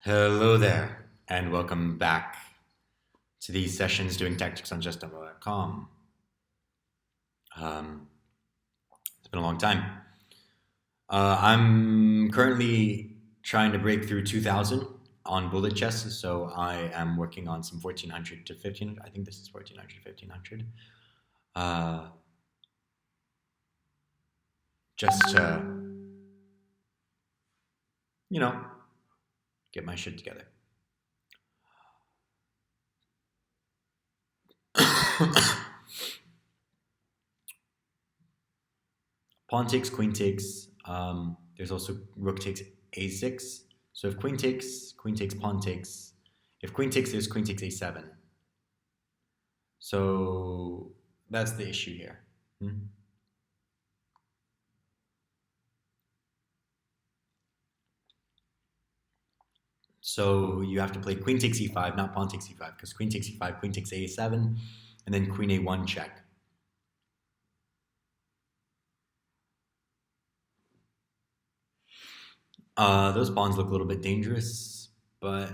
Hello there, and welcome back to these sessions doing tactics on justdemo.com. It's been a long time. I'm currently trying to break through 2000 on bullet chests, so I am working on some 1400 to 1500. I think this is 1400 to 1500. Just to, get my shit together. Pawn takes, queen takes. There's also rook takes a6. So if queen takes, pawn takes. If queen takes, there's queen takes a7. So that's the issue here. So you have to play queen takes e5, not pawn takes e5, because queen takes e5, queen takes a7, and then queen a1 check. Those pawns look a little bit dangerous, but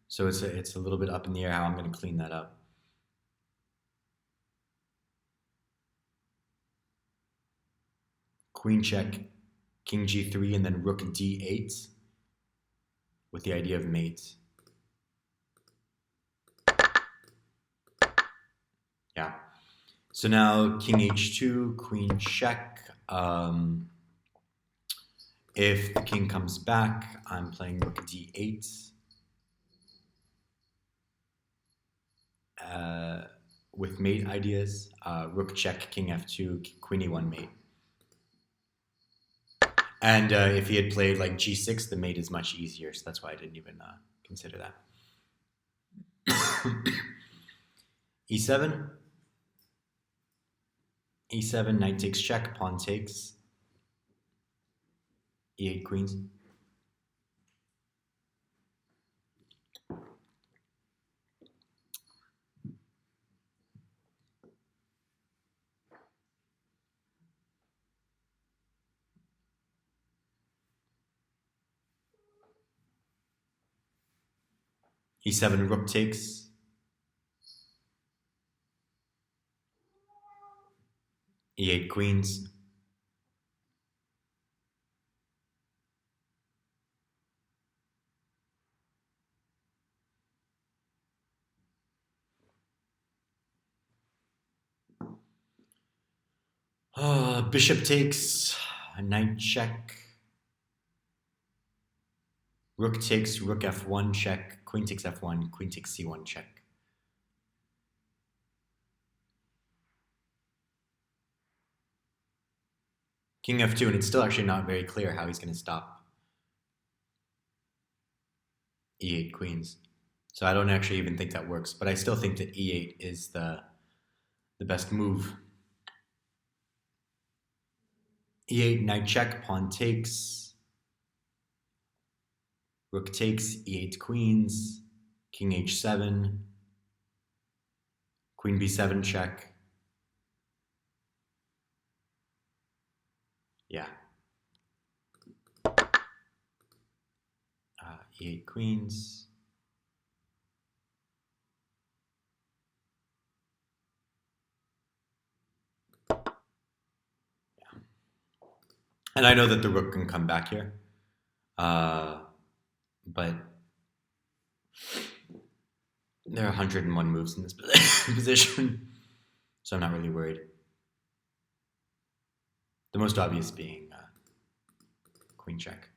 so it's a little bit up in the air how I'm going to clean that up. Queen check, king g3, and then rook d8 with the idea of mate. Yeah. So now king h2, queen check. If the king comes back, I'm playing rook d8. With mate ideas, rook check, king f2, queen e1 mate. And if he had played like g6, the mate is much easier, so that's why I didn't even consider that. e7. e7, knight takes check, pawn takes. e8 queens. e7, rook takes. e8 queens. Bishop takes, knight check. Rook takes, rook f1 check, queen takes f1, queen takes c1 check. King f2, and it's still actually not very clear how he's going to stop e8 queens. So I don't actually even think that works, but I still think that e8 is the best move. e8, knight check, pawn takes. Rook takes, e8 queens, king h7, queen b7 check. Yeah. e8 queens. Yeah. And I know that the rook can come back here. But there are 101 moves in this position, so I'm not really worried. The most obvious being queen check.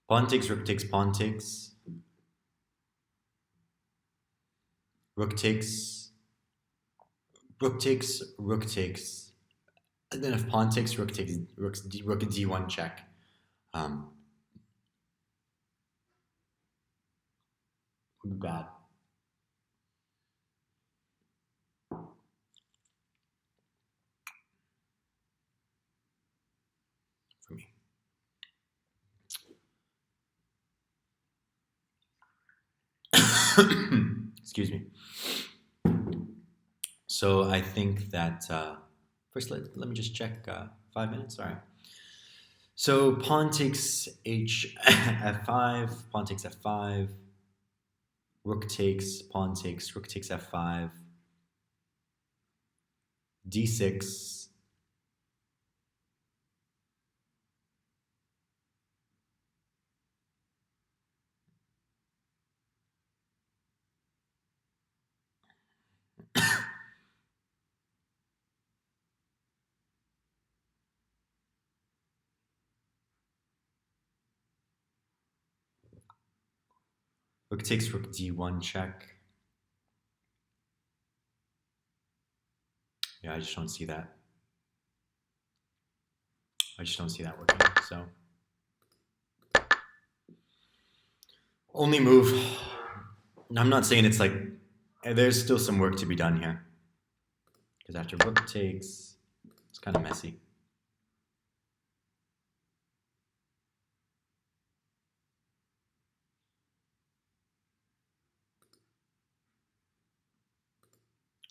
Pawn takes, rook takes, pawn takes. Rook takes, rook takes, rook takes. And then if pawn takes, rook takes, rook d1 check. would be bad. For me. Excuse me. So I think that first let me just check 5 minutes. All right. So pawn takes f5, pawn takes f5, rook takes, pawn takes, rook takes f5, d6, rook takes, rook d1 check. Yeah, I just don't see that. I just don't see that working. So only move. I'm not saying it's like there's still some work to be done here. Because after rook takes, it's kind of messy.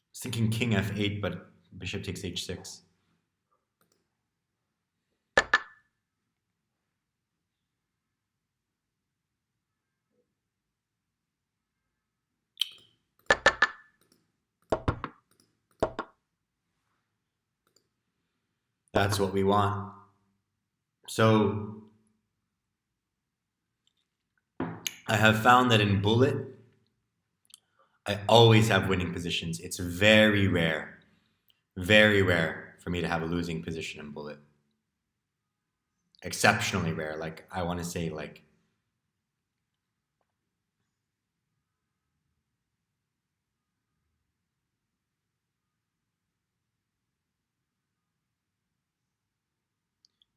I was thinking king f8, but bishop takes h6. That's what we want. So I have found that in bullet, I always have winning positions. It's very rare for me to have a losing position in bullet. Exceptionally rare. Like I want to say like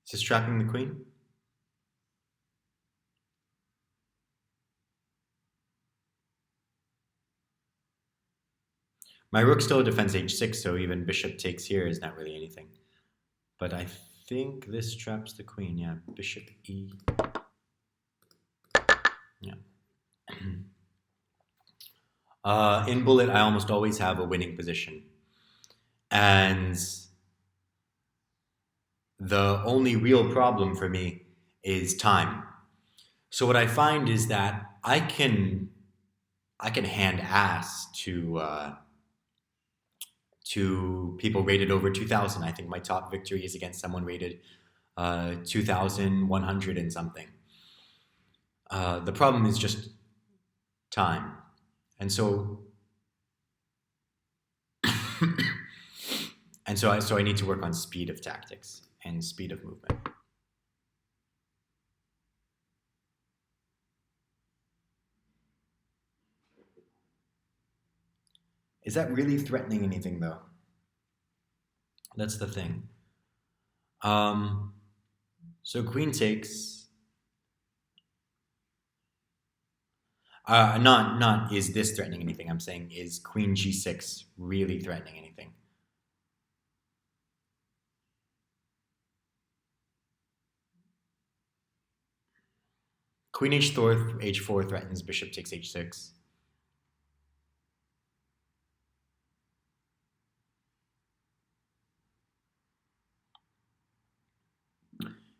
is this trapping the queen? My rook still defends h6, so even bishop takes here is not really anything. But I think this traps the queen. Yeah, bishop e. Yeah. In bullet, I almost always have a winning position. And the only real problem for me is time. So what I find is that I can hand ass to people rated over 2,000. I think my top victory is against someone rated 2,100 and something. The problem is just time, and so I need to work on speed of tactics and speed of movement. Is that really threatening anything, though? That's the thing. So queen takes. Not is this threatening anything? I'm saying is queen g6 really threatening anything? Queen h4 threatens bishop takes h6.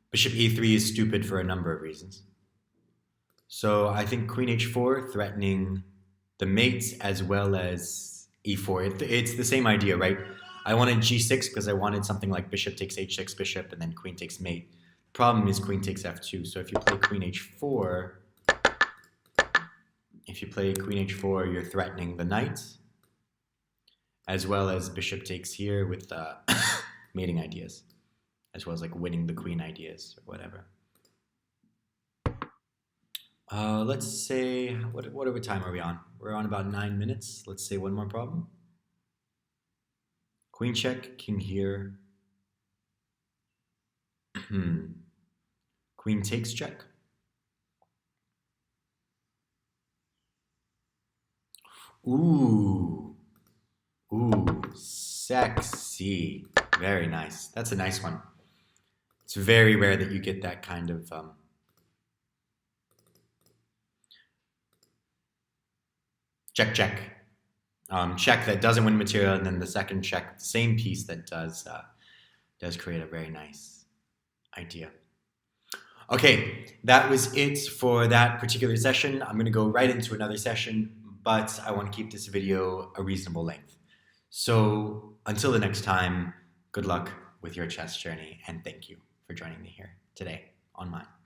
Bishop e3 is stupid for a number of reasons. So I think queen h4 threatening the mate as well as e4. It's the same idea, right? I wanted g6 because I wanted something like bishop takes h6 bishop and then queen takes mate. Problem is queen takes f2. So if you play queen h4, you're threatening the knight as well as bishop takes here with mating ideas, as well as like winning the queen ideas or whatever. Let's say, whatever time are we on? We're on about 9 minutes. Let's say one more problem. Queen check, king here. Queen takes check. Ooh. Ooh. Sexy. Very nice. That's a nice one. It's very rare that you get that kind of check check. Check that doesn't win material, and then the second check, the same piece that does create a very nice idea. Okay, that was it for that particular session. I'm going to go right into another session, but I want to keep this video a reasonable length. So until the next time, good luck with your chess journey, and thank you for joining me here today on mine.